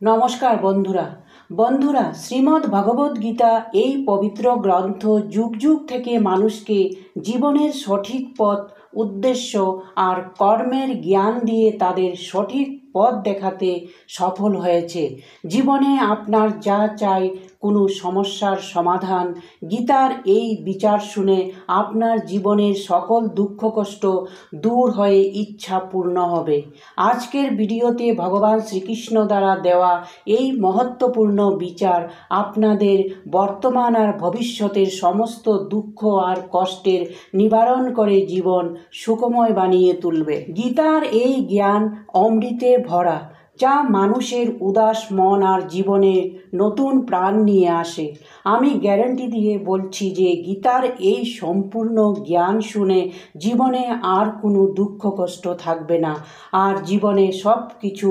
নমস্কার বন্ধুরা শ্রীমদ্ ভগবদ গীতা এই পবিত্র গ্রন্থ যুগ যুগ থেকে মানুষকে জীবনের সঠিক পথ, উদ্দেশ্য আর কর্মের জ্ঞান দিয়ে তাদের সঠিক পথ দেখাতে সফল হয়েছে। জীবনে আপনার যা চাই, কোনো সমস্যার সমাধান, গীতার এই বিচার শুনে আপনার জীবনের সকল দুঃখ কষ্ট দূর হয়ে ইচ্ছা পূর্ণ হবে। আজকের ভিডিওতে ভগবান শ্রীকৃষ্ণ দ্বারা দেওয়া এই মহত্বপূর্ণ বিচার আপনাদের বর্তমান আর ভবিষ্যতের সমস্ত দুঃখ আর কষ্টের নিবারণ করে জীবন সুখময় বানিয়ে তুলবে। গীতার এই জ্ঞান অমৃতে ভরা, যা মানুষের উদাস মন আর জীবনে নতুন প্রাণ নিয়ে আসে। আমি গ্যারান্টি দিয়ে বলছি যে গীতার এই সম্পূর্ণ জ্ঞান শুনে জীবনে আর কোনো দুঃখ কষ্ট থাকবে না, আর জীবনে সব কিছু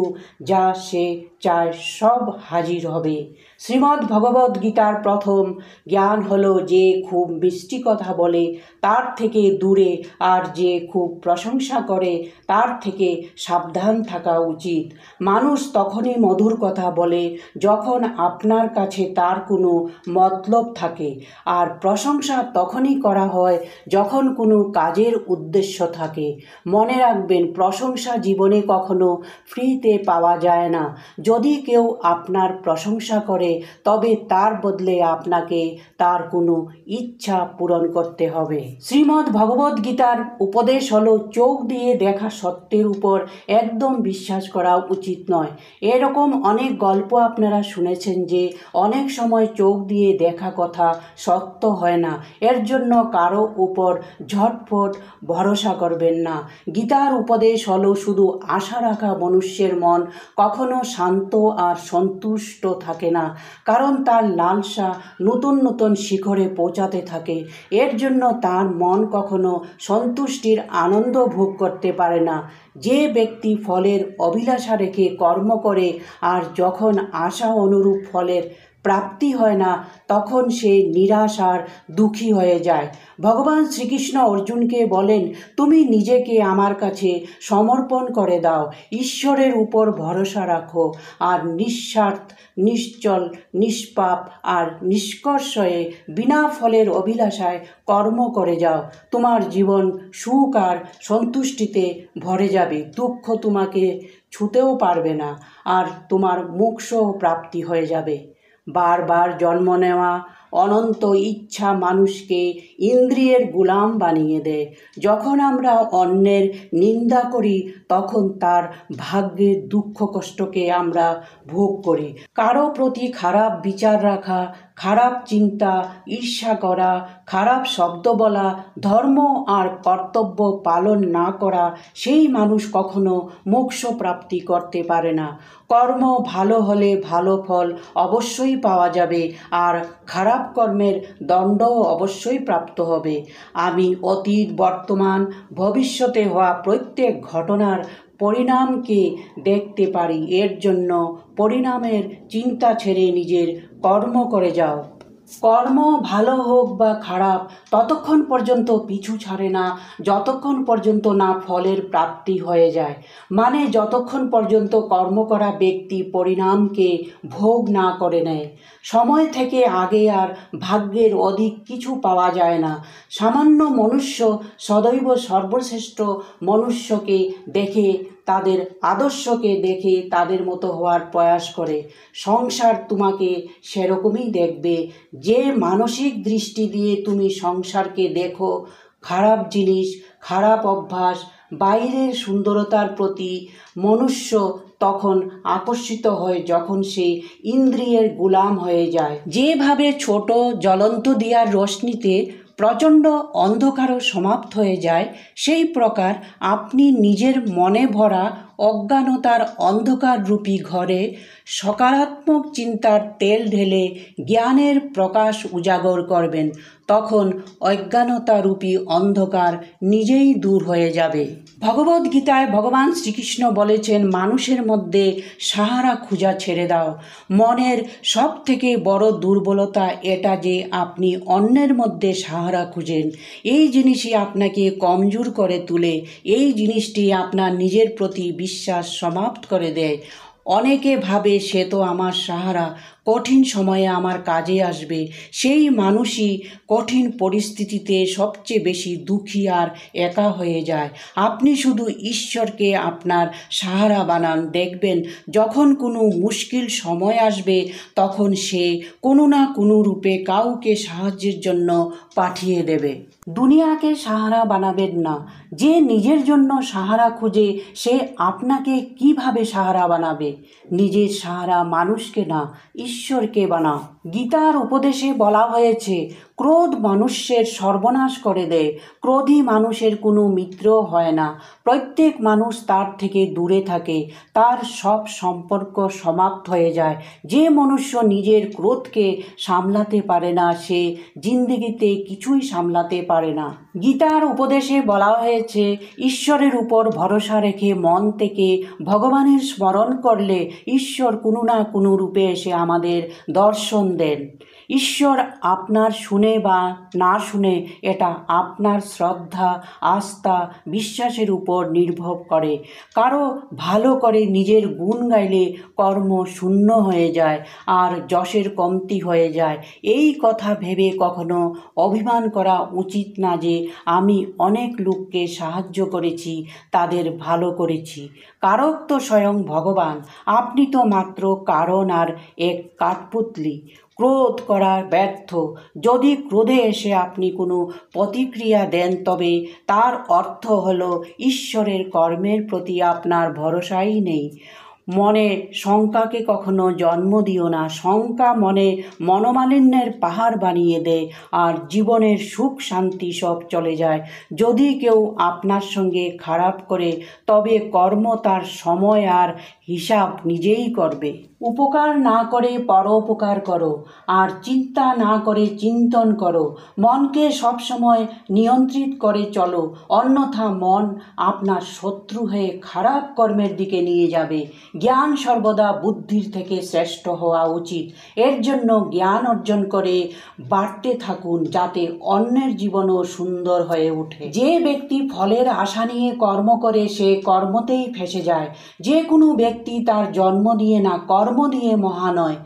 যা সে চায় সব হাজির হবে। শ্রীমদ্ ভগবদ গীতার প্রথম জ্ঞান হলো, যে খুব মিষ্টি কথা বলে তার থেকে দূরে, আর যে খুব প্রশংসা করে তার থেকে সাবধান থাকা উচিত। মানুষ তখনই মধুর কথা বলে যখন আপনার কাছে তার কোনো মতলব থাকে, আর প্রশংসা তখনই করা হয় যখন কোনো কাজের উদ্দেশ্য থাকে। মনে রাখবেন, প্রশংসা জীবনে কখনো ফ্রিতে পাওয়া যায় না। যদি কেউ আপনার প্রশংসা করে, তবে তার বদলে আপনাকে তার কোনো ইচ্ছা পূরণ করতে হবে। শ্রীমদ্ ভগবদ গীতার উপদেশ হলো, চোখ দিয়ে দেখা সত্যের উপর একদম বিশ্বাস করা উচিত নয়। এরকম অনেক গল্প আপনারা শুনেছেন যে অনেক সময় চোখ দিয়ে দেখা কথা সত্য হয় না। এর জন্য কারো উপর ঝটফট ভরসা করবেন না। গীতার উপদেশ হলো, শুধু আশা রাখা মনুষ্যের মন কখনো শান্ত আর সন্তুষ্ট থাকে না, কারণ তার লালসা নতুন নতুন শিখরে পৌঁছাতে থাকে। এর জন্য তার মন কখনো সন্তুষ্টির আনন্দ ভোগ করতে পারে না। যে ব্যক্তি ফলের অভিলাষা রেখে কর্ম করে, আর যখন আশা অনুরূপ ফলের প্রাপ্তি হয় না, তখন সে নিরাশ আর দুঃখী হয়ে যায়। ভগবান শ্রীকৃষ্ণ অর্জুনকে বলেন, তুমি নিজেকে আমার কাছে সমর্পণ করে দাও, ঈশ্বরের উপর ভরসা রাখো, আর নিঃস্বার্থ, নিশ্চল, নিষ্পাপ আর নিষ্কর্ষয়ে বিনা ফলের অভিলাষায় কর্ম করে যাও। তোমার জীবন সুখ আর সন্তুষ্টিতে ভরে যাবে। দুঃখ তোমাকে ছুঁতেও পারবে না, আর তোমার মোক্ষ প্রাপ্তি হয়ে যাবে। বারবার জন্ম নেওয়া অনন্ত ইচ্ছা মানুষকে ইন্দ্রিয়ের গোলাম বানিয়ে দেয়। যখন আমরা অন্যের নিন্দা করি, তখন তার ভাগ্যের দুঃখ কষ্টকে আমরা ভোগ করি। কারো প্রতি খারাপ বিচার রাখা, খারাপ চিন্তা, ঈর্ষা করা, খারাপ শব্দ বলা, ধর্ম আর কর্তব্য পালন না করা, সেই মানুষ কখনো মোক্ষ প্রাপ্তি করতে পারে না। কর্ম ভালো হলে ভালো ফল অবশ্যই পাওয়া যাবে, আর খারাপ কর্মের দণ্ডও অবশ্যই প্রাপ্ত হবে। আমি অতীত, বর্তমান, ভবিষ্যতে হওয়া প্রত্যেক ঘটনার পরিণামকে দেখতে পারি। এর জন্য পরিণামের চিন্তা ছেড়ে নিজের কর্ম করে যাও। কর্ম ভালো হোক বা খারাপ, ততক্ষণ পর্যন্ত পিছু ছাড়ে না যতক্ষণ পর্যন্ত না ফলের প্রাপ্তি হয়ে যায়। মানে যতক্ষণ পর্যন্ত কর্ম করা ব্যক্তি পরিণামকে ভোগ না করে নেয়। সময় থেকে আগে আর ভাগ্যের অধিক কিছু পাওয়া যায় না। সামান্য মনুষ্য সদৈব সর্বশ্রেষ্ঠ মনুষ্যকে দেখে, তাদের আদর্শকে দেখে তাদের মতো হওয়ার প্রয়াস করে। সংসার তোমাকে সেরকমই দেখবে। যে মানসিক দৃষ্টি দিয়ে তুমি সংসারকে দেখো, খারাপ জিনিস, খারাপ অভ্যাস, বাইরের সুন্দরতার প্রতি মনুষ্য তখন আকর্ষিত হয় যখন সে ইন্দ্রিয়ের গোলাম হয়ে যায়। যেভাবে ছোট জ্বলন্ত দিয়ার রশ্মিতে প্রচণ্ড অন্ধকারও সমাপ্ত হয়ে যায়, সেই প্রকার আপনি নিজের মনে ভরা অজ্ঞানতার অন্ধকাররূপী ঘরে সকারাত্মক চিন্তার তেল ঢেলে জ্ঞানের প্রকাশ উজাগর করবেন। তখন অজ্ঞানতারূপী অন্ধকার নিজেই দূর হয়ে যাবে। ভগবদ্গীতায় ভগবান শ্রীকৃষ্ণ বলেছেন, মানুষের মধ্যে সাহারা খোঁজা ছেড়ে দাও। মনের সব থেকে বড় দুর্বলতা এটা যে আপনি অন্যের মধ্যে সাহারা খুঁজেন। এই জিনিসই আপনাকে কমজোর করে তোলে। এই জিনিসটি আপনার নিজের প্রতি বিশ্বাস সমাপ্ত করে দেয়। অনেকে ভাবে সে তো আমার সাহারা, কঠিন সময়ে আমার কাজে আসবে। সেই মানুষই কঠিন পরিস্থিতিতে সবচেয়ে বেশি দুঃখী আর একা হয়ে যায়। আপনি শুধু ঈশ্বরকে আপনার সাহারা বানান, দেখবেন যখন কোনো মুশকিল সময় আসবে তখন সে কোনো না কোনো রূপে কাউকে সাহায্যের জন্য পাঠিয়ে দেবে। দুনিয়াকে সাহারা বানাবেন না। যে নিজের জন্য সাহারা খুঁজে সে আপনাকে কিভাবে সাহারা বানাবে? নিজের সাহারা মানুষকে না, ঈশ্বরকে বানাও। গীতার উপদেশে বলা হয়েছে, ক্রোধ মানুষের সর্বনাশ করে দেয়। ক্রোধী মানুষের কোনো মিত্র হয় না। প্রত্যেক মানুষ তার থেকে দূরে থাকে, তার সব সম্পর্ক সমাপ্ত হয়ে যায়। যে মনুষ্য নিজের ক্রোধকে সামলাতে পারে না সে জিন্দেগিতে কিছুই সামলাতে পারে না। গীতার উপদেশে বলা হয়েছে, ঈশ্বরের উপর ভরসা রেখে মন থেকে ভগবানের স্মরণ করলে ঈশ্বর কোনো না কোনো রূপে এসে আমাদের দর্শন দেন। ঈশ্বর আপনার শুনে বা না শুনে এটা আপনার শ্রদ্ধা, আস্থা, বিশ্বাসের উপর নির্ভর করে। কারো ভালো করে নিজের গুণ গাইলে কর্ম শূন্য হয়ে যায় আর যশের কমতি হয়ে যায়। এই কথা ভেবে কখনো অভিমান করা উচিত না যে আমি অনেক লোককে সাহায্য করেছি, তাদের ভালো করেছি। কারক তো স্বয়ং ভগবান, আপনি তো মাত্র কারণ আর এক কাঠপুতলি। ক্রোধ করা ব্যর্থ। যদি ক্রোধে এসে আপনি কোনো প্রতিক্রিয়া দেন তবে তার অর্থ হলো ঈশ্বরের কর্মের প্রতি আপনার ভরসাই নেই। মনে শঙ্কাকে কখনো জন্ম দিও না। শঙ্কা মনে মনোমালিন্যের পাহাড় বানিয়ে দেয় আর জীবনের সুখ শান্তি সব চলে যায়। যদি কেউ আপনার সঙ্গে খারাপ করে তবে কর্ম তার সময় আর হিসাব নিজেই করবে। উপকার না করে পরোপকার করো আর চিন্তা না করে চিন্তন করো। মনকে সবসময় নিয়ন্ত্রিত করে চলো, অন্যথা মন আপনার শত্রু হয়ে খারাপ কর্মের দিকে নিয়ে যাবে। জ্ঞান সর্বদা বুদ্ধির থেকে শ্রেষ্ঠ হওয়া উচিত। এর জন্য জ্ঞান অর্জন করে বাড়তে থাকুন যাতে অন্যের জীবনও সুন্দর হয়ে ওঠে। যে ব্যক্তি ফলের আশা নিয়ে কর্ম করে সে কর্মতেই ফেঁসে যায়। যে কোনো ব্যক্তি তার জন্ম দিয়ে না কর্ম দিয়ে মহান হয়।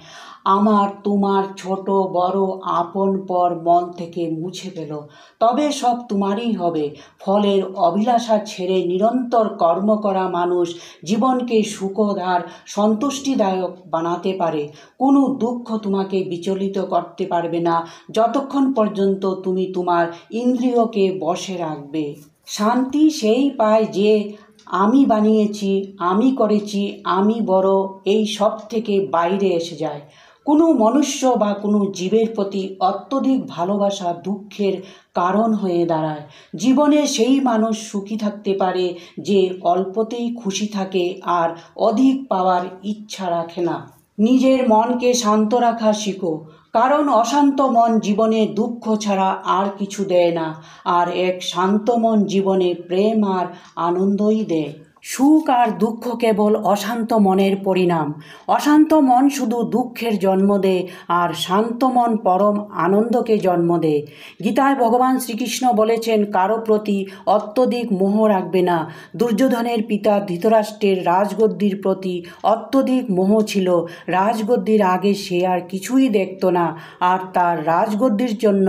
আমার তোমার ছোট বড় আপন পর মন থেকে মুছে ফেল, তবে সব তোমারই হবে। ফলের অভিলাষা ছেড়ে নিরন্তর কর্ম করা মানুষ জীবনকে সুখদ আর সন্তুষ্টিদায়ক বানাতে পারে। কোনো দুঃখ তোমাকে বিচলিত করতে পারবে না যতক্ষণ পর্যন্ত তুমি তোমার ইন্দ্রিয়কে বশে রাখবে। শান্তি সেই পায় যে আমি বানিয়েছি, আমি করেছি, আমি বড় এই সব থেকে বাইরে এসে যায়। কোনো মনুষ্য বা কোনো জীবের প্রতি অত্যধিক ভালোবাসা দুঃখের কারণ হয়ে দাঁড়ায়। জীবনে সেই মানুষ সুখী থাকতে পারে যে অল্পতেই খুশি থাকে আর অধিক পাওয়ার ইচ্ছা রাখে না। নিজের মনকে শান্ত রাখা শিখো, কারণ অশান্ত মন জীবনে দুঃখ ছাড়া আর কিছু দেয় না, আর এক শান্ত মন জীবনে প্রেম আর আনন্দই দেয়। সুখ আর দুঃখ কেবল অশান্ত মনের পরিণাম। অশান্ত মন শুধু দুঃখের জন্ম দেয় আর শান্ত মন পরম আনন্দকে জন্ম দেয়। গীতায় ভগবান শ্রীকৃষ্ণ বলেছেন, কারো প্রতি অত্যধিক মোহ রাখবে না। দুর্যোধনের পিতা ধৃতরাষ্ট্রের রাজগদ্দির প্রতি অত্যধিক মোহ ছিল। রাজগদ্দির আগে সে আর কিছুই দেখত না, আর তার রাজগদ্দির জন্য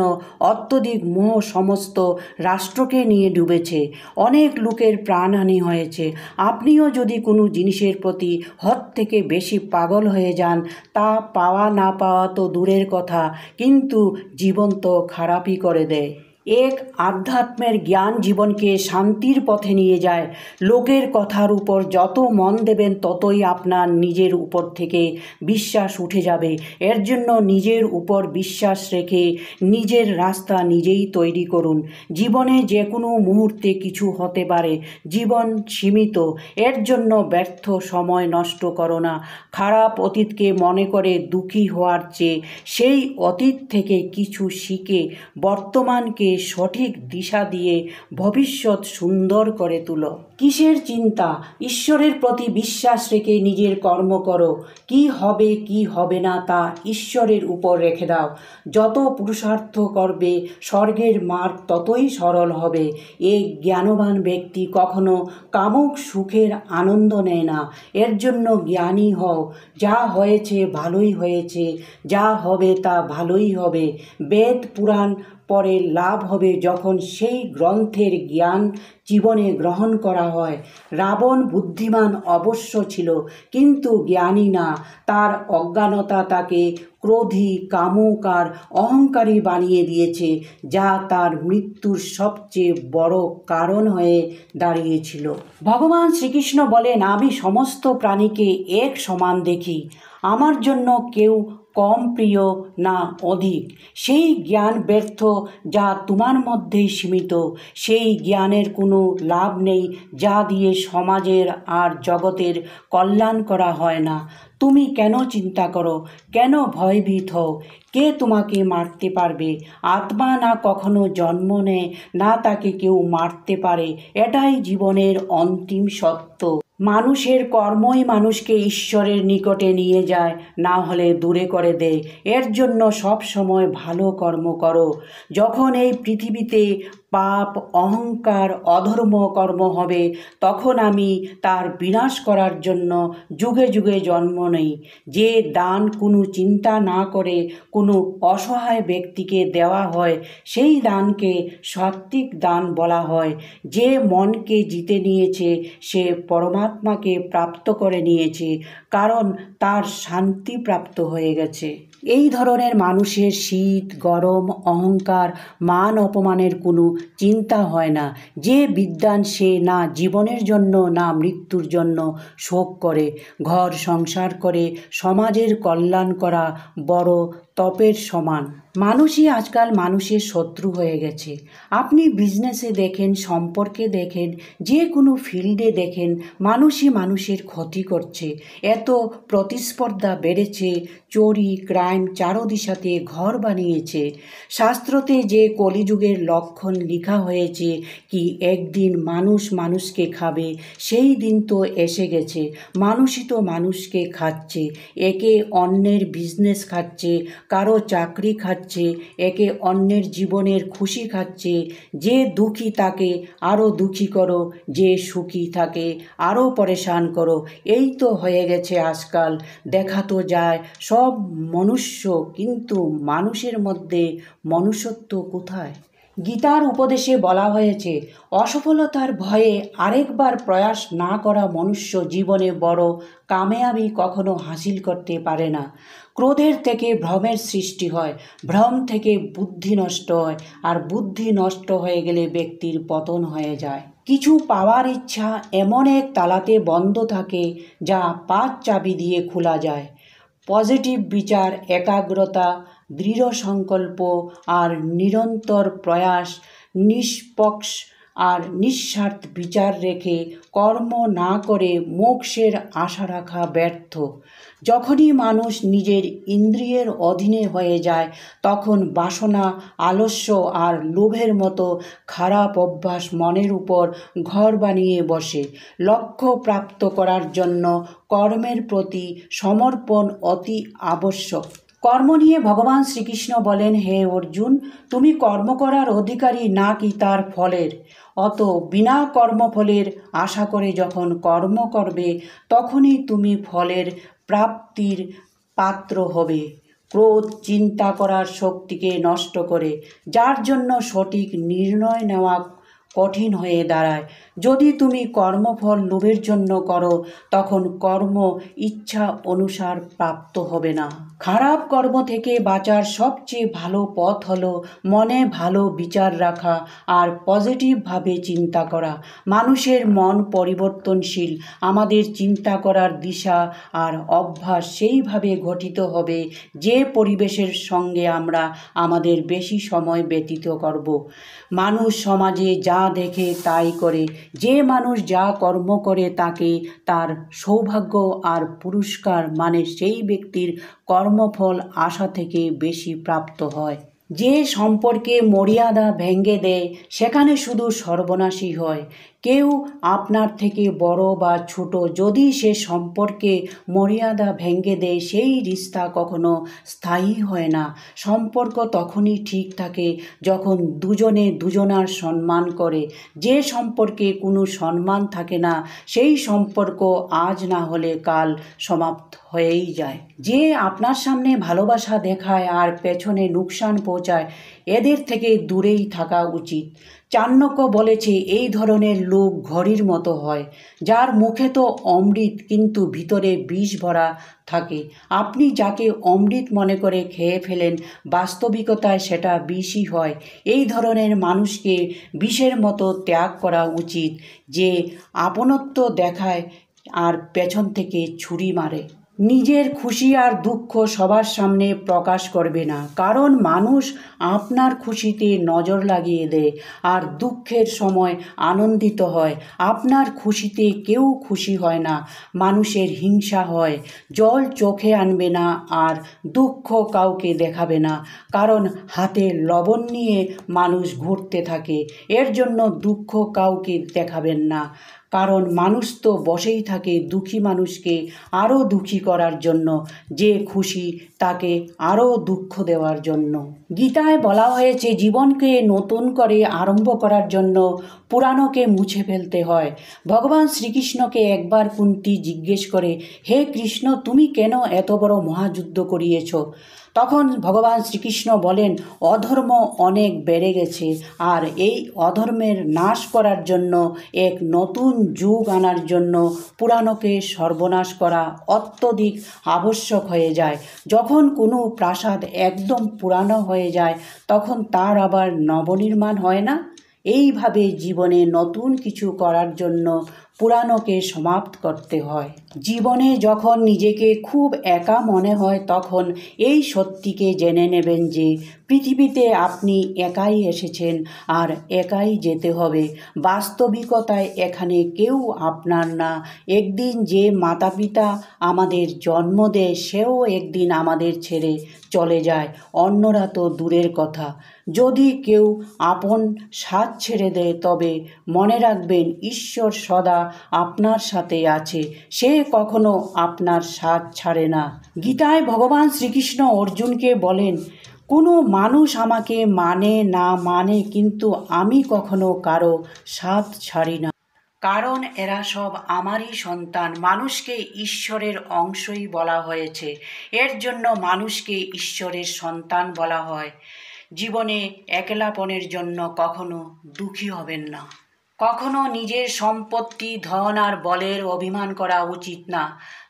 অত্যধিক মোহ সমস্ত রাষ্ট্রকে নিয়ে ডুবেছে। অনেক লোকের প্রাণহানি হয়েছে। আপনিও যদি কোনো জিনিসের প্রতি হদ থেকে বেশি পাগল হয়ে যান, তা পাওয়া না পাওয়া তো দূরের কথা, কিন্তু জীবন তো খারাপই করে দেয়। এক আধ্যাত্মের জ্ঞান জীবনকে শান্তির পথে নিয়ে যায়। লোকের কথার উপর যত মন দেবেন ততই আপনার নিজের উপর থেকে বিশ্বাস উঠে যাবে। এর জন্য নিজের উপর বিশ্বাস রেখে নিজের রাস্তা নিজেই তৈরি করুন। জীবনে যে কোনো মুহূর্তে কিছু হতে পারে। জীবন সীমিত, এর জন্য ব্যর্থ সময় নষ্ট করো না। খারাপ অতীতকে মনে করে দুঃখী হওয়ার চেয়ে সেই অতীত থেকে কিছু শিখে বর্তমানকে সঠিক দিশা দিয়ে ভবিষ্যৎ সুন্দর করে তুলো। কিসের চিন্তা? ঈশ্বরের প্রতি বিশ্বাস রেখে নিজের কর্ম করো। কি হবে কি হবে না তা ঈশ্বরের উপর রেখে দাও। যত পুরুষার্থ করবে স্বর্গের মার্গ ততই সরল হবে। এই জ্ঞানবান ব্যক্তি কখনো কামুক সুখের আনন্দ নেয় না। এর জন্য জ্ঞানী হও। যা হয়েছে ভালোই হয়েছে, যা হবে তা ভালোই হবে। বেদ পুরাণ পরে লাভ হবে যখন সেই গ্রন্থের জ্ঞান জীবনে গ্রহণ করা হয়। রাবণ বুদ্ধিমান অবশ্য ছিল, কিন্তু জ্ঞানী না। তার অজ্ঞানতা তাকে ক্রোধী, কামুক আর অহংকারী বানিয়ে দিয়েছে, যা তার মৃত্যুর সবচেয়ে বড় কারণ হয়ে দাঁড়িয়েছিল। ভগবান শ্রীকৃষ্ণ বলেন, আমি সমস্ত প্রাণীকে এক সমান দেখি। আমার জন্য কেউ কম প্রিয় না অধিক। সেই জ্ঞান ব্যর্থ যা তোমার মধ্যেই সীমিত। সেই জ্ঞানের কোনো লাভ নেই যা দিয়ে সমাজের আর জগতের কল্যাণ করা হয় না। তুমি কেন চিন্তা করো? কেন ভয়ভীত হও? কে তোমাকে মারতে পারবে? আত্মা না কখনো জন্ম নেয়, না তাকে কেউ মারতে পারে। এটাই জীবনের অন্তিম সত্য। মানুষের কর্মই মানুষকে ঈশ্বরের নিকটে নিয়ে যায়, না হলে দূরে করে দেয়। এর জন্য সব সময় ভালো কর্ম করো। যখন এই পৃথিবীতে পাপ, অহংকার, অধর্ম কর্ম হবে, তখন আমি তার বিনাশ করার জন্য যুগে যুগে জন্ম নেই। যে দান কোনো চিন্তা না করে কোনো অসহায় ব্যক্তিকে দেওয়া হয়, সেই দানকে সাত্ত্বিক দান বলা হয়। যে মনকে জিতে নিয়েছে সে পরমাত্মাকে প্রাপ্ত করে নিয়েছে, কারণ তার শান্তি প্রাপ্ত হয়ে গেছে। এই ধরনের মানুষের শীত, গরম, অহংকার, মান অপমানের কোনো চিন্তা হয় না। যে বিদ্বান সে না জীবনের জন্য না মৃত্যুর জন্য শোক করে। ঘর সংসার করে সমাজের কল্যাণ করা বড় তপের সমান। মানুষই আজকাল মানুষের শত্রু হয়ে গেছে। আপনি বিজনেসে দেখেন, সম্পর্কে দেখেন, যে কোনো ফিল্ডে দেখেন, মানুষই মানুষের ক্ষতি করছে। এত প্রতিস্পর্ধা বেড়েছে, চুরি, ক্রাইম চারদিশাতে ঘর বানিয়েছে। শাস্ত্রতে যে কলিযুগের লক্ষণ লেখা হয়েছে কি একদিন মানুষ মানুষকে খাবে, সেই দিন তো এসে গেছে। মানুষই তো মানুষকে খাচ্ছে, একে অন্যের বিজনেস খাচ্ছে, কারো চাকরি খাচ্ছে, একে অন্যের জীবনের খুশি খাচ্ছে। যে দুঃখী তাকে আরও দুঃখী করো, যে সুখী তাকে আরও পরেশান করো। এই তো হয়ে গেছে আজকাল। দেখা তো যায় সব মনুষ্য, কিন্তু মানুষের মধ্যে মনুষ্যত্ব কোথায়? গীতার উপদেশে বলা হয়েছে, অসফলতার ভয়ে আরেকবার প্রয়াস না করা মনুষ্য জীবনে বড় কামেয়াবি কখনো হাসিল করতে পারে না। ক্রোধের থেকে ভ্রমের সৃষ্টি হয়, ভ্রম থেকে বুদ্ধি নষ্ট হয়, আর বুদ্ধি নষ্ট হয়ে গেলে ব্যক্তির পতন হয়ে যায়। কিছু পাওয়ার ইচ্ছা এমন এক তালাতে বন্ধ থাকে যা 5 চাবি দিয়ে খোলা যায়। পজিটিভ বিচার, একাগ্রতা, দৃঢ় সংকল্প আর নিরন্তর প্রয়াস, নিষ্পক্ষ আর নিঃস্বার্থ বিচার রেখে কর্ম না করে মোক্ষের আশা রাখা ব্যর্থ। যখনই মানুষ নিজের ইন্দ্রিয়ের অধীনে হয়ে যায়, তখন বাসনা, আলস্য আর লোভের মতো খারাপ অভ্যাস মনের উপর ঘর বানিয়ে বসে। লক্ষ্য প্রাপ্ত করার জন্য কর্মের প্রতি সমর্পণ অতি আবশ্যক। কর্ম নিয়ে ভগবান শ্রীকৃষ্ণ বলেন, হে অর্জুন, তুমি কর্ম করার অধিকারী না কি তার ফলের? অত বিনা কর্মফলের আশা করে যখন কর্ম করবে, তখনই তুমি ফলের প্রাপ্তির পাত্র হবে। ক্রোধ চিন্তা করার শক্তিকে নষ্ট করে, যার জন্য সঠিক নির্ণয় নেওয়া কঠিন হয়ে দাঁড়ায়। যদি তুমি কর্মফল লোভের জন্য করো, তখন কর্ম ইচ্ছা অনুসার প্রাপ্ত হবে না। খারাপ কর্ম থেকে বাঁচার সবচেয়ে ভালো পথ হলো মনে ভালো বিচার রাখা আর পজিটিভভাবে চিন্তা করা। মানুষের মন পরিবর্তনশীল। আমাদের চিন্তা করার দিশা আর অভ্যাস সেইভাবে গঠিত হবে যে পরিবেশের সঙ্গে আমরা আমাদের বেশি সময় ব্যতীত করব। মানুষ সমাজে যা দেখে তাই করে। যে মানুষ যা কর্ম করে তাকে তার সৌভাগ্য আর পুরস্কার, মানে সেই ব্যক্তির কর্মফল আশা থেকে বেশি প্রাপ্ত হয়। যে সম্পর্কে মর্যাদা ভেঙে দেয় সেখানে শুধু সর্বনাশই হয়। কেউ আপনার থেকে বড় বা ছোট যদি সে সম্পর্কে মর্যাদা ভেঙে দেয় সেই রিস্তা কখনো স্থায়ী হয় না। সম্পর্ক তখনই ঠিক থাকে যখন দুজনে দুজনার সম্মান করে। যে সম্পর্কে কোনো সম্মান থাকে না সেই সম্পর্ক আজ না হলে কাল সমাপ্ত হয়েই যায়। যে আপনার সামনে ভালোবাসা দেখায় আর পেছনে লোকসান পৌঁছায় এদের থেকে দূরেই থাকা উচিত। চাণক্য বলেছে এই ধরনের লোক ঘড়ির মতো হয়, যার মুখে তো অমৃত কিন্তু ভিতরে বিষ ভরা থাকে। আপনি যাকে অমৃত মনে করে খেয়ে ফেলেন বাস্তবিকতায় সেটা বিষই হয়। এই ধরনের মানুষকে বিষের মতো ত্যাগ করা উচিত, যে আপনত্ব দেখায় আর পেছন থেকে ছুরি মারে। নিজের খুশি আর দুঃখ সবার সামনে প্রকাশ করবে না, কারণ মানুষ আপনার খুশিতে নজর লাগিয়ে দেয় আর দুঃখের সময় আনন্দিত হয়। আপনার খুশিতে কেউ খুশি হয় না, মানুষের হিংসা হয়। জল চোখে আনবে না আর দুঃখ কাউকে দেখাবে না, কারণ হাতে লবণ নিয়ে মানুষ ঘুরতে থাকে। এর জন্য দুঃখ কাউকে দেখাবেন না, কারণ মানুষ তো বসেই থাকে দুঃখী মানুষকে আরও দুঃখী করার জন্য, যে খুশি তাকে আরও দুঃখ দেওয়ার জন্য। গীতায় বলা হয়েছে জীবনকে নতুন করে আরম্ভ করার জন্য পুরানোকে মুছে ফেলতে হয়। ভগবান শ্রীকৃষ্ণকে একবার কুন্তী জিজ্ঞেস করে, হে কৃষ্ণ, তুমি কেন এত বড় মহাযুদ্ধ করিয়েছ? তখন ভগবান শ্রীকৃষ্ণ বলেন, অধর্ম অনেক বেড়ে গেছে আর এই অধর্মের নাশ করার জন্য এক নতুন যুগ আনার জন্য পুরানোকে সর্বনাশ করা অত্যধিক আবশ্যক হয়ে যায়। যখন কোনো প্রাসাদ একদম পুরানো হয়ে যায় তখন তার আবার নবনির্মাণ হয় না। এইভাবে জীবনে নতুন কিছু করার জন্য পুরানোকে সমাপ্ত করতে হয়। জীবনে যখন নিজেকে খুব একা মনে হয় তখন এই সত্যিকে জেনে নেবেন যে পৃথিবীতে আপনি একাই এসেছেন আর একাই যেতে হবে। বাস্তবিকতায় এখানে কেউ আপনার না। একদিন যে মাতা পিতা আমাদের জন্ম দেয় সেও একদিন আমাদের ছেড়ে চলে যায়, অন্যরা তো দূরের কথা। যদি কেউ আপন সাথ ছেড়ে দেয় তবে মনে রাখবেন ঈশ্বর সদা আপনার সাথে আছে, সে কখনো আপনার সাথ ছাড়ে না। গীতায় ভগবান শ্রীকৃষ্ণ অর্জুনকে বলেন, কোনো মানুষ আমাকে মানে না মানে কিন্তু আমি কখনো কারো সাথ ছাড়ি না, কারণ এরা সব আমারই সন্তান। মানুষকে ঈশ্বরের অংশই বলা হয়েছে, এর জন্য মানুষকে ঈশ্বরের সন্তান বলা হয়। জীবনে একলাপনের জন্য কখনো দুঃখী হবেন না। কখনো নিজের সম্পত্তি, ধন আর বলের অভিমান করা উচিত না।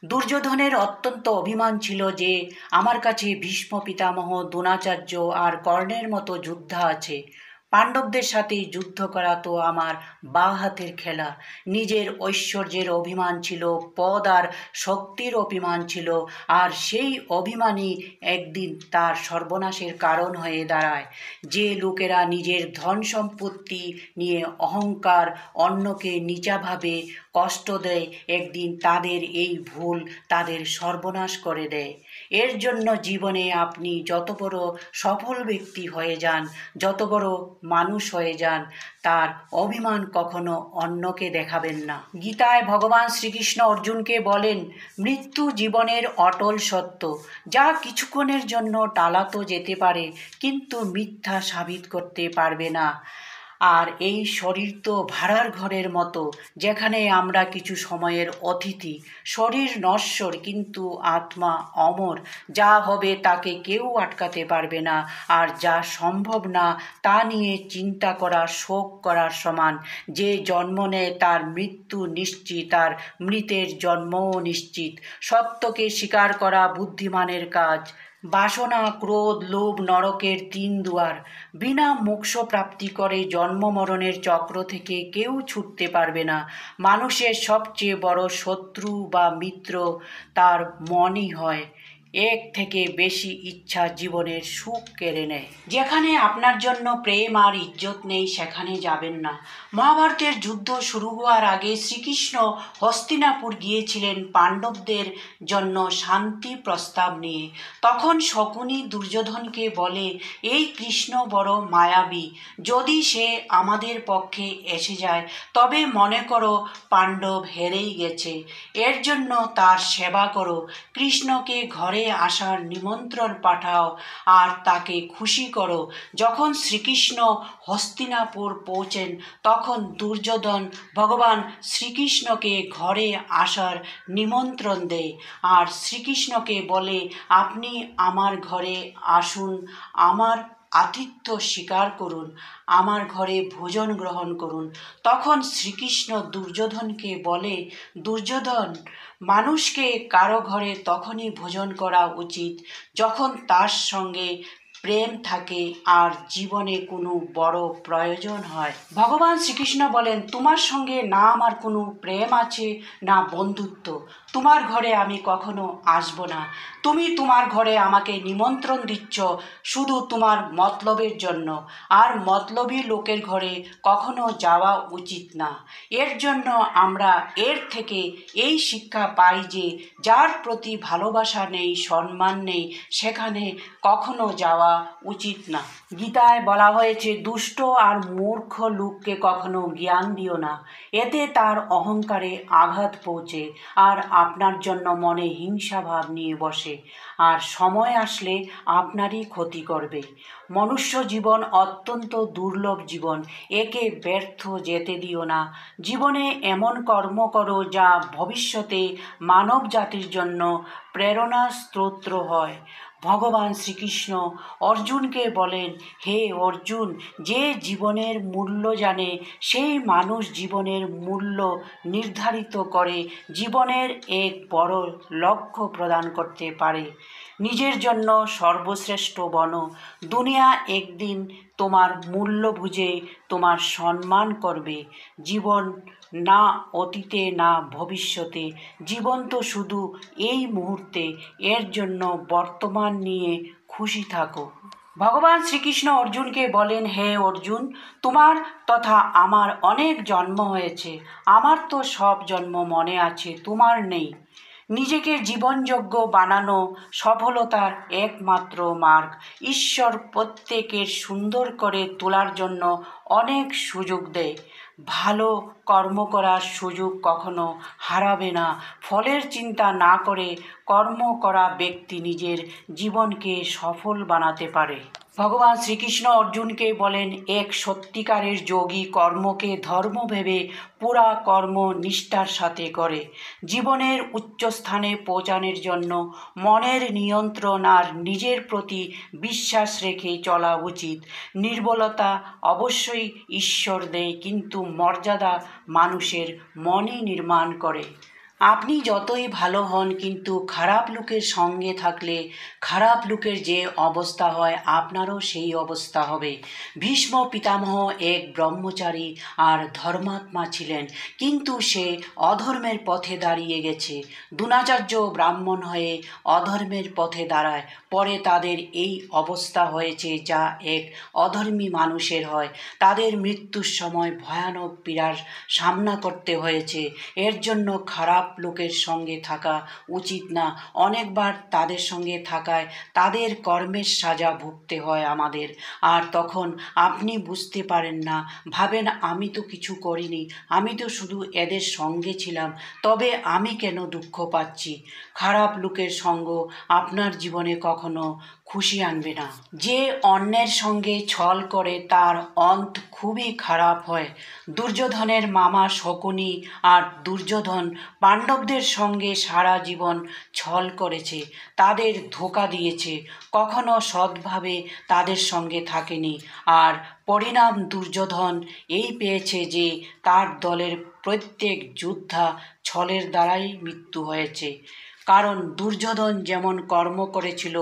দুর্যোধনের অত্যন্ত অভিমান ছিল যে আমার কাছে ভীষ্ম পিতামহ, দ্রোণাচার্য আর কর্ণের মতো যোদ্ধা আছে। পাণ্ডবদের সাথে যুদ্ধ করা তো আমার বাঁ হাতের খেলা। নিজের ঐশ্বর্যের অভিমান ছিল, পদ আর শক্তির অভিমান ছিল, আর সেই অভিমানই একদিন তার সর্বনাশের কারণ হয়ে দাঁড়ায়। যে লোকেরা নিজের ধন সম্পত্তি নিয়ে অহংকার, অন্যকে নীচা ভাবে, কষ্ট দেয়, একদিন তাদের এই ভুল তাদের সর্বনাশ করে দেয়। এর জন্য জীবনে আপনি যত বড় সফল ব্যক্তি হয়ে যান, যত বড় মানুষ হয়ে যান, তার অভিমান কখনো অন্যকে দেখাবেন না। গীতায় ভগবান শ্রীকৃষ্ণ অর্জুনকে বলেন, মৃত্যু জীবনের অটল সত্য, যা কিছুক্ষণের জন্য টালাতো যেতে পারে কিন্তু মিথ্যা সাবিত করতে পারবে না। আর এই শরীর তো ভাড়ার ঘরের মতো, যেখানে আমরা কিছু সময়ের অতিথি। শরীর নশ্বর কিন্তু আত্মা অমর। যা হবে তাকে কেউ আটকাতে পারবে না, আর যা সম্ভব না তা নিয়ে চিন্তা করা শোক করার সমান। যে জন্ম নেয় তার মৃত্যু নিশ্চিত, আর মৃতের জন্মও নিশ্চিত। সত্যকে স্বীকার করা বুদ্ধিমানের কাজ। বাসনা, ক্রোধ, লোভ নরকের 3 দুয়ার। বিনা মোক্ষ প্রাপ্তি করে জন্ম মরণের চক্র থেকে কেউ ছুটতে পারবে না। মানুষের সবচেয়ে বড় শত্রু বা মিত্র তার মনই হয়। এক থেকে বেশি ইচ্ছা জীবনের সুখ কেড়ে নেয়। যেখানে আপনার জন্য প্রেম আর ইজ্জত নেই সেখানে যাবেন না। মহাভারতের যুদ্ধ শুরু হওয়ার আগে শ্রীকৃষ্ণ হস্তিনাপুর গিয়েছিলেন পাণ্ডবদের জন্য শান্তি প্রস্তাব নিয়ে। তখন শকুনি দুর্যোধনকে বলে, এই কৃষ্ণ বড় মায়াবী, যদি সে আমাদের পক্ষে এসে যায় তবে মনে করো পাণ্ডব হেরেই গেছে, এর জন্য তার সেবা করো, কৃষ্ণকে ঘরে আসার নিমন্ত্রণ পাঠাও আর তাকে খুশি করো। যখন শ্রীকৃষ্ণ হস্তিনাপুর পৌঁছেন তখন দুর্যোধন ভগবান শ্রীকৃষ্ণকে ঘরে আসার নিমন্ত্রণ দেয় আর শ্রীকৃষ্ণকে বলে, আপনি আমার ঘরে আসুন, আমার আতিথ্য স্বীকার করুন, আমার ঘরে ভোজন গ্রহণ করুন। তখন শ্রীকৃষ্ণ দুর্যোধনকে বলে, দুর্যোধন, মানুষকে কারো ঘরে তখনই ভোজন করা উচিত যখন তার সঙ্গে প্রেম থাকে আর জীবনে কোনো বড় প্রয়োজন হয়। ভগবান শ্রীকৃষ্ণ বলেন, তোমার সঙ্গে না আমার কোনো প্রেম আছে না বন্ধুত্ব, তোমার ঘরে আমি কখনো আসব না। তুমি তোমার ঘরে আমাকে নিমন্ত্রণ দিচ্ছ শুধু তোমার মতলবের জন্য, আর মতলবী লোকের ঘরে কখনো যাওয়া উচিত না। এর জন্য আমরা এর থেকে এই শিক্ষা পাই যে যার প্রতি ভালোবাসা নেই, সম্মান নেই, সেখানে কখনো যাওয়া উচিত না। গীতায় বলা হয়েছে, দুষ্ট আর মূর্খ লোককে কখনো জ্ঞান দিও না, এতে তার অহংকারে আঘাত পৌঁছে আর আপনার জন্য মনে হিংসাভাব নিয়ে বসে আর সময় আসলে আপনারই ক্ষতি করবে। মনুষ্য জীবন অত্যন্ত দুর্লভ জীবন, একে ব্যর্থ যেতে দিও না। জীবনে এমন কর্ম করো যা ভবিষ্যতে মানব জাতির জন্য প্রেরণা স্রোত হয়। ভগবান শ্রীকৃষ্ণ অর্জুনকে বলেন, হে অর্জুন, যে জীবনের মূল্য জানে সেই মানুষ জীবনের মূল্য নির্ধারিত করে জীবনের এক বড় লক্ষ্য প্রদান করতে পারে। নিজের জন্য সর্বশ্রেষ্ঠ বনো, দুনিয়া একদিন তোমার মূল্য বুঝে তোমার সম্মান করবে। জীবন না অতীতে না ভবিষ্যতে, জীবন তো শুধু এই মুহূর্তে, এর জন্য বর্তমান নিয়ে খুশি থাকো। ভগবান শ্রীকৃষ্ণ অর্জুনকে বলেন, হে অর্জুন, তোমার তথা আমার অনেক জন্ম হয়েছে, আমার তো সব জন্ম মনে আছে, তোমার নেই। নিজেকে জীবনযোগ্য বানানো সফলতার একমাত্র মার্গ। ঈশ্বর প্রত্যেকের সুন্দর করে তোলার জন্য অনেক সুযোগ দেয়। ভালো কর্ম করার সুযোগ কখনো হারাবে না। ফলের চিন্তা না করে কর্ম করা ব্যক্তি নিজের জীবনকে সফল বানাতে পারে। ভগবান শ্রীকৃষ্ণ অর্জুনকে বলেন, এক সত্যিকারের যোগী কর্মকে ধর্ম ভেবে পুরা কর্ম নিষ্ঠার সাথে করে। জীবনের উচ্চস্থানে পৌঁছানোর জন্য মনের নিয়ন্ত্রণ আর নিজের প্রতি বিশ্বাস রেখে চলা উচিত। নির্বলতা অবশ্যই ঈশ্বর দেয়, কিন্তু মর্যাদা মানুষের মনই নির্মাণ করে। আপনি যতই ভালো হন কিন্তু খারাপ লোকের সঙ্গে থাকলে খারাপ লোকের যে অবস্থা হয় আপনারও সেই অবস্থা হবে। ভীষ্ম পিতামহ এক ব্রহ্মচারী আর ধর্মাত্মা ছিলেন, কিন্তু সে অধর্মের পথে দাঁড়িয়ে গেছে। দ্রোণাচার্য ব্রাহ্মণ হয়ে অধর্মের পথে দাঁড়ায়, পরে তাদের এই অবস্থা হয়েছে যা এক অধর্মী মানুষের হয়। তাদের মৃত্যুর সময় ভয়ানক পীড়ার সামনা করতে হয়েছে। এর জন্য খারাপ লোকের সঙ্গে থাকা উচিত না। অনেকবার তাদের সঙ্গে থাকায় তাদের কর্মের সাজা ভুগতে হয় আমাদের, আর তখন আপনি বুঝতে পারেন না, ভাবেন আমি তো কিছু করিনি, আমি তো শুধু এদের সঙ্গে ছিলাম, তবে আমি কেন দুঃখ পাচ্ছি। খারাপ লোকের সঙ্গ আপনার জীবনে কখনো খুশি আনবে না। যে অন্যের সঙ্গে ছল করে তার অন্ত খুবই খারাপ হয়। দুর্যোধনের মামা শকুনি আর দুর্যোধন পাণ্ডবদের সঙ্গে সারা জীবন ছল করেছে, তাদের ধোঁকা দিয়েছে, কখনো সৎভাবে তাদের সঙ্গে থাকেনি। আর পরিণাম দুর্যোধন এই পেয়েছে যে তার দলের প্রত্যেক যোদ্ধা ছলের দ্বারাই মৃত্যু হয়েছে। কারণ দুর্যোধন যেমন কর্ম করেছিল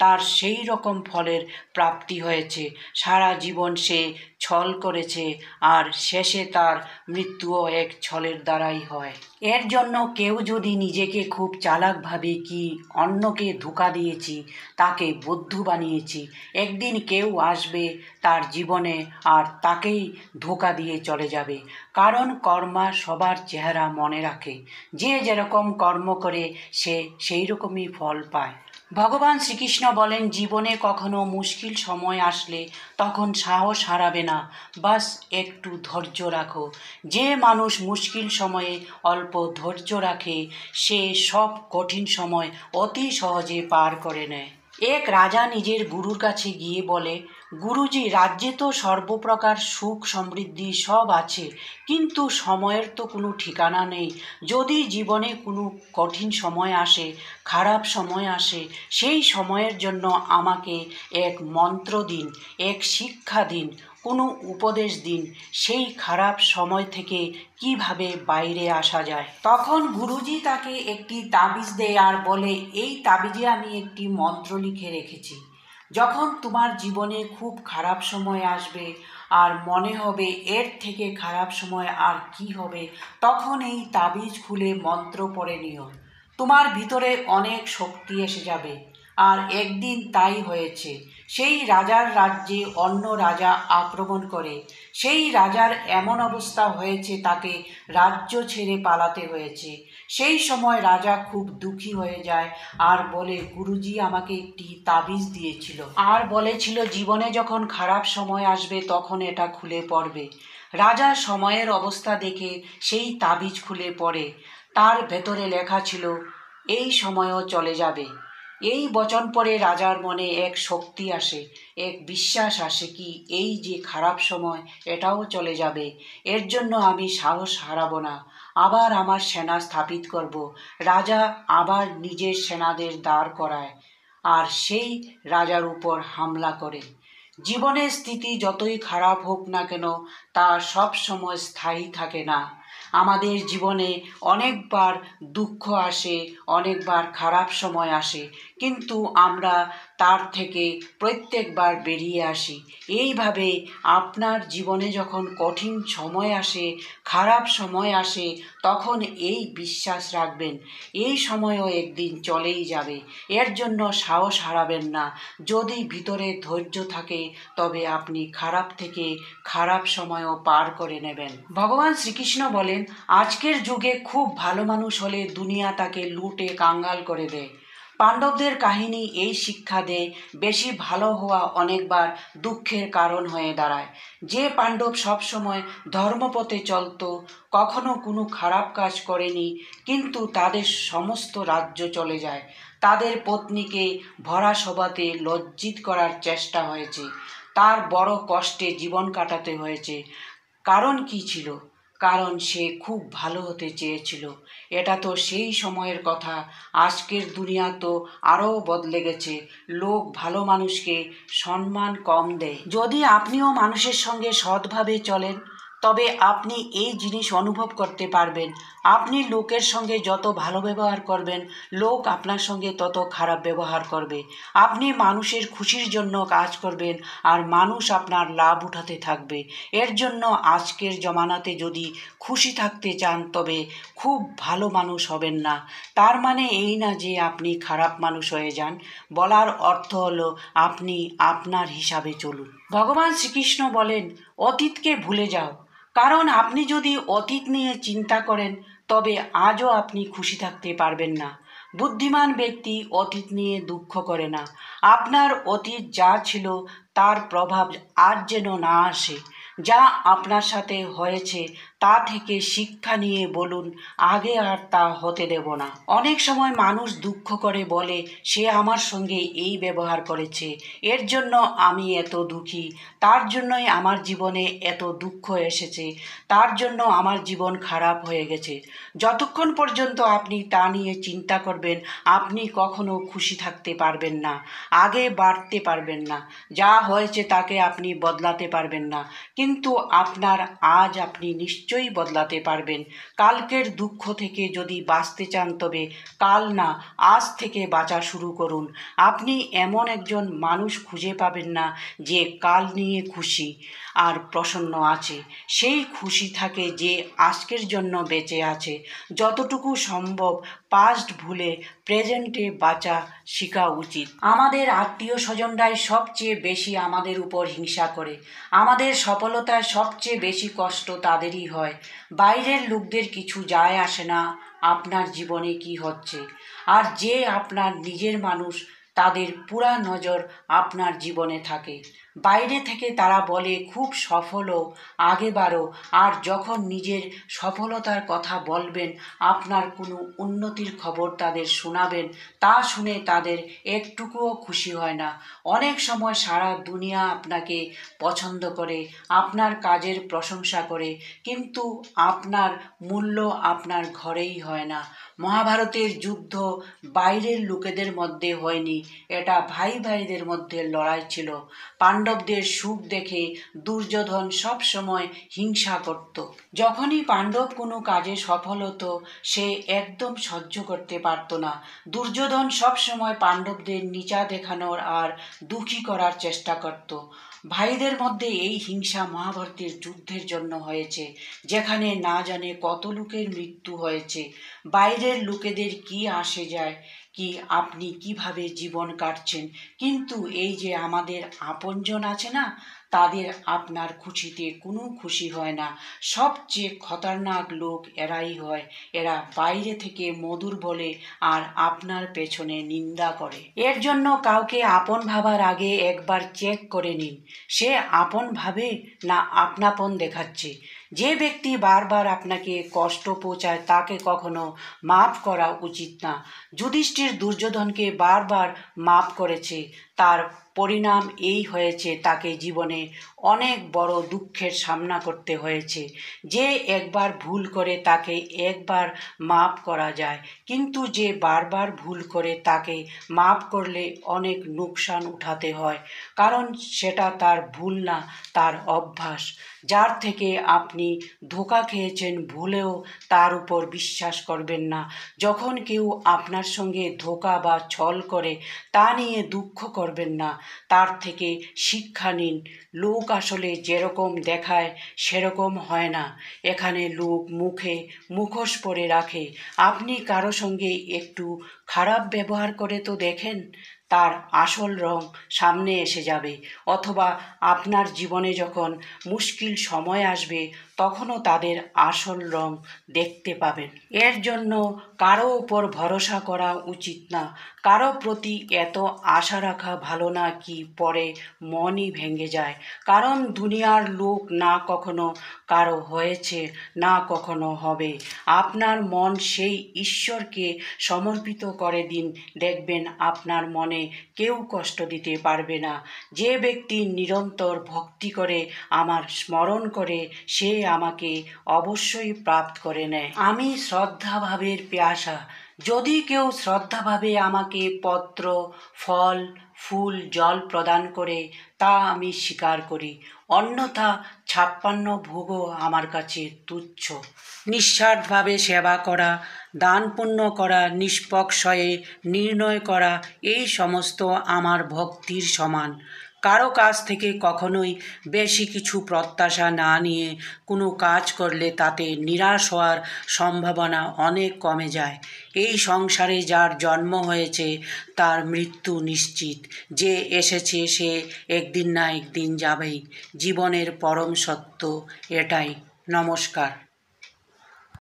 তার সেই রকম ফলের প্রাপ্তি হয়েছে। সারা জীবন সে ছল করেছে আর শেষে তার মৃত্যুও এক ছলের দ্বারাই হয়। এর জন্য কেউ যদি নিজেকে খুব চালাক ভাবে কি অন্যকে ধোঁকা দিয়েছি, তাকে বুদ্ধু বানিয়েছি, একদিন কেউ আসবে তার জীবনে আর তাকেই ধোঁকা দিয়ে চলে যাবে। কারণ কর্মা সবার চেহারা মনে রাখে, যে যেরকম কর্ম করে সে সেই রকমই ফল পায়। ভগবান শ্রীকৃষ্ণ বলেন, জীবনে কখনো মুশকিল সময় আসলে তখন সাহস হারাবে না, বাস একটু ধৈর্য রাখো। যে মানুষ মুশকিল সময়ে অল্প ধৈর্য রাখে সে সব কঠিন সময় অতি সহজে পার করে নেয়। এক রাজা নিজের গুরুর কাছে গিয়ে বলে, গুরুজি, রাজ্যে তো সর্বপ্রকার সুখ সমৃদ্ধি সব আছে, কিন্তু সময়ের তো কোনো ঠিকানা নেই। যদি জীবনে কোনো কঠিন সময় আসে, খারাপ সময় আসে, সেই সময়ের জন্য আমাকে এক মন্ত্র দিন, এক শিক্ষা দিন, কোনো উপদেশ দিন, সেই খারাপ সময় থেকে কিভাবে বাইরে আসা যায়। তখন গুরুজি তাকে একটি তাবিজ দেয় আর বলে, এই তাবিজে আমি একটি মন্ত্র লিখে রেখেছি। যখন তোমার জীবনে খুব খারাপ সময় আসবে আর মনে হবে এর থেকে খারাপ সময় আর কি হবে, তখন এই তাবিজ খুলে মন্ত্র পড়ে নিও। তোমার ভিতরে অনেক শক্তি এসে যাবে। আর একদিন তাই হয়েছে। সেই রাজার রাজ্যে অন্য রাজা আক্রমণ করে। সেই রাজার এমন অবস্থা হয়েছে তাকে রাজ্য ছেড়ে পালাতে হয়েছে। সেই সময় রাজা খুব দুঃখী হয়ে যায় আর বলে, গুরুজি আমাকে একটি তাবিজ দিয়েছিল আর বলেছিল জীবনে যখন খারাপ সময় আসবে তখন এটা খুলে পড়বে। রাজা সময়ের অবস্থা দেখে সেই তাবিজ খুলে পড়ে। তার ভেতরে লেখা ছিল, এই সময়ও চলে যাবে। এই বচন পড়ে রাজার মনে এক শক্তি আসে, এক বিশ্বাস আসে কি এই যে খারাপ সময় এটাও চলে যাবে, এর জন্য আমি সাহস হারাবো না, আবার আমার সেনা স্থাপিত করব। রাজা আবার নিজের সেনাদের দাঁড় করায় আর সেই রাজার উপর হামলা করে। জীবনের স্থিতি যতই খারাপ হোক না কেন, তা সব সময় স্থায়ী থাকে না। আমাদের জীবনে অনেকবার দুঃখ আসে, অনেকবার খারাপ সময় আসে, কিন্তু আমরা তার থেকে প্রত্যেকবার বেরিয়ে আসি। এইভাবে আপনার জীবনে যখন কঠিন সময় আসে, খারাপ সময় আসে, তখন এই বিশ্বাস রাখবেন, এই সময়ও একদিন চলেই যাবে। এর জন্য সাহস হারাবেন না। যদি ভিতরে ধৈর্য থাকে তবে আপনি খারাপ থেকে খারাপ সময়ও পার করে নেবেন। ভগবান শ্রীকৃষ্ণ বলেন, আজকের যুগে খুব ভালো মানুষ হলে দুনিয়া তাকে লুটে কাঙ্গাল করে দেয়। পাণ্ডবদের কাহিনী এই শিক্ষা দেয়, বেশি ভালো হওয়া অনেকবার দুঃখের কারণ হয়ে দাঁড়ায়। যে পাণ্ডব সবসময় ধর্মপথে চলত, কখনো কোনো খারাপ কাজ করেনি, কিন্তু তাদের সমস্ত রাজ্য চলে যায়। তাদের পত্নীকে ভরা সভাতে লজ্জিত করার চেষ্টা হয়েছে, তার বড় কষ্টে জীবন কাটাতে হয়েছে। কারণ কি ছিল? কারণ সে খুব ভালো হতে চেয়েছিল। এটা তো সেই সময়ের কথা। আজকের দুনিয়া তো আরও বদলে গেছে। লোক ভালো মানুষকে সম্মান কম দেয়। যদি আপনিও মানুষের সঙ্গে সৎভাবে চলেন তবে আপনি এই জিনিস অনুভব করতে পারবেন। আপনি লোকের সঙ্গে যত ভালো ব্যবহার করবেন, লোক আপনার সঙ্গে তত খারাপ ব্যবহার করবে। আপনি মানুষের খুশির জন্য কাজ করবেন আর মানুষ আপনার লাভ উঠাতে থাকবে। এর জন্য আজকের জমানাতে যদি খুশি থাকতে চান তবে খুব ভালো মানুষ হবেন না। তার মানে এই না যে আপনি খারাপ মানুষ হয়ে যান। বলার অর্থ হলো আপনি আপনার হিসাবে চলুন। ভগবান শ্রীকৃষ্ণ বলেন, অতীতকে ভুলে যাও। কারণ আপনি যদি অতীত নিয়ে চিন্তা করেন তবে আজও আপনি খুশি থাকতে পারবেন না। বুদ্ধিমান ব্যক্তি অতীত নিয়ে দুঃখ করে না। আপনার অতীত যা ছিল তার প্রভাব আজ যেন না আসে। যা আপনার সাথে হয়েছে তা থেকে শিক্ষা নিয়ে বলুন, আগে আর তা হতে দেব না। অনেক সময় মানুষ দুঃখ করে বলে, সে আমার সঙ্গে এই ব্যবহার করেছে, এর জন্য আমি এত দুঃখী, তার জন্যই আমার জীবনে এত দুঃখ এসেছে, তার জন্য আমার জীবন খারাপ হয়ে গেছে। যতক্ষণ পর্যন্ত আপনি তা নিয়ে চিন্তা করবেন, আপনি কখনো খুশি থাকতে পারবেন না, আগে বাড়তে পারবেন না। যা হয়েছে তাকে আপনি বদলাতে পারবেন না, কিন্তু আপনার আজ আপনি নিশ্চয় নিশ্চয়ই বদলাতে পারবেন। কালকের দুঃখ থেকে যদি বাঁচতে চান তবে কাল না, আজ থেকে বাঁচা শুরু করুন। আপনি এমন একজন মানুষ খুঁজে পাবেন না যে কাল নিয়ে খুশি আর প্রসন্ন আছে। সেই খুশি থাকে যে আজকের জন্য বেঁচে আছে। যতটুকু সম্ভব পাস্ট ভুলে প্রেজেন্টে বাঁচা শেখা উচিত। আমাদের আত্মীয় স্বজনরাই সবচেয়ে বেশি আমাদের উপর হিংসা করে। আমাদের সফলতায় সবচেয়ে বেশি কষ্ট তাদেরই হয়। বাইরের লোকদের কিছু যায় আসে না আপনার জীবনে কি হচ্ছে। আর যে আপনার নিজের মানুষ তাদের পুরা নজর আপনার জীবনে থাকে। বাইরে থেকে তারা বলে খুব সফলও, আগে বাড়ো, আর যখন নিজের সফলতার কথা বলবেন, আপনার কোনো উন্নতির খবর তাদের শোনাবেন, তা শুনে তাদের একটুকুও খুশি হয় না। অনেক সময় সারা দুনিয়া আপনাকে পছন্দ করে, আপনার কাজের প্রশংসা করে, কিন্তু আপনার মূল্য আপনার ঘরেই হয় না। মহাভারতের যুদ্ধ বাইরের লোকেদের মধ্যে হয়নি, এটা ভাই ভাইদের মধ্যে লড়াই ছিল। পাণ্ডবদের সুখ দেখে দুর্যোধন সব সময় হিংসা করত। যখনই পাণ্ডব কোনো কাজে সফল হতো সে একদম সহ্য করতে পারত না। দুর্যোধন সব সময় পাণ্ডবদের নিচা দেখানোর আর দুঃখী করার চেষ্টা করত। ভাইদের মধ্যে এই হিংসা মহাভারতের যুদ্ধের জন্য হয়েছে, যেখানে না জানে কত লোকের মৃত্যু হয়েছে। বাইরের লোকেদের কি আসে যায় কি আপনি কিভাবে জীবন কাটছেন, কিন্তু এই যে আমাদের আপনজন আছে না, তাদের আপনার খুশিতে কোনো খুশি হয় না। সবচেয়ে খতরনাক লোক এরাই হয়। এরা বাইরে থেকে মধুর বলে আর আপনার পেছনে নিন্দা করে। এর জন্য কাউকে আপন ভাবার আগে একবার চেক করে নিন সে আপন ভাবে না আপনাপন দেখাচ্ছে। যে ব্যক্তি বারবার আপনাকে কষ্ট পৌঁছায় তাকে কখনো মাফ করা উচিত না। যুধিষ্ঠির দুর্যোধনকে বারবার মাফ করেছে, তার পরিণাম এই হয়েছে তাকে জীবনে অনেক বড় দুঃখের সামনা করতে হয়েছে। যে একবার ভুল করে তাকে একবার মাফ করা যায়, কিন্তু যে বারবার ভুল করে তাকে মাফ করলে অনেক লোকসান উঠাতে হয়, কারণ সেটা তার ভুল না, তার অভ্যাস। যার থেকে আপনি ধোঁকা খেয়েছেন ভুলেও তার উপর বিশ্বাস করবেন না। যখন কেউ আপনার সঙ্গে ধোঁকা বা ছল করে তা নিয়ে দুঃখ করবেন না, তার থেকে শিক্ষা নিন। লোক আসলে যেরকম দেখায় সেরকম হয় না। এখানে লোক মুখে মুখোশ পরে রাখে। আপনি কারো সঙ্গে একটু খারাপ ব্যবহার করে তো দেখেন, তার আসল রং সামনে এসে যাবে। অথবা আপনার জীবনে যখন মুশকিল সময় আসবে তখনও তাদের আসল রং দেখতে পাবেন। এর জন্য কারো উপর ভরসা করা উচিত না। কারো প্রতি এত আশা রাখা ভালো না কি পরে মনই ভেঙে যায়। কারণ দুনিয়ার লোক না কখনো কারো হয়েছে না কখনো হবে। আপনার মন সেই ঈশ্বরকে সমর্পিত করে দিন, দেখবেন আপনার মনে কেউ কষ্ট দিতে পারবে না। যে ব্যক্তি নিরন্তর ভক্তি করে আমার স্মরণ করে সে আমাকে অবশ্যই প্রাপ্ত করে নেয়। আমি শ্রদ্ধাভাবের পেয়াসা। যদি কেউ শ্রদ্ধাভাবে আমাকে পত্র, ফল, ফুল, জল প্রদান করে তা আমি স্বীকার করি, অন্যথা 56 ভোগও আমার কাছে তুচ্ছ। নিঃস্বার্থভাবে সেবা করা, দান পুণ্য করা, নিষ্পক্ষয়ে নির্ণয় করা, এই সমস্ত আমার ভক্তির সমান। কারো কাছ থেকে কখনোই বেশি কিছু প্রত্যাশা না নিয়ে কোনো কাজ করলে তাতে নিরাশ হওয়ার সম্ভাবনা অনেক কমে যায়। এই সংসারে যার জন্ম হয়েছে তার মৃত্যু নিশ্চিত। যে এসেছে সে একদিন না একদিন যাবেই। জীবনের পরম সত্য এটাই। নমস্কার।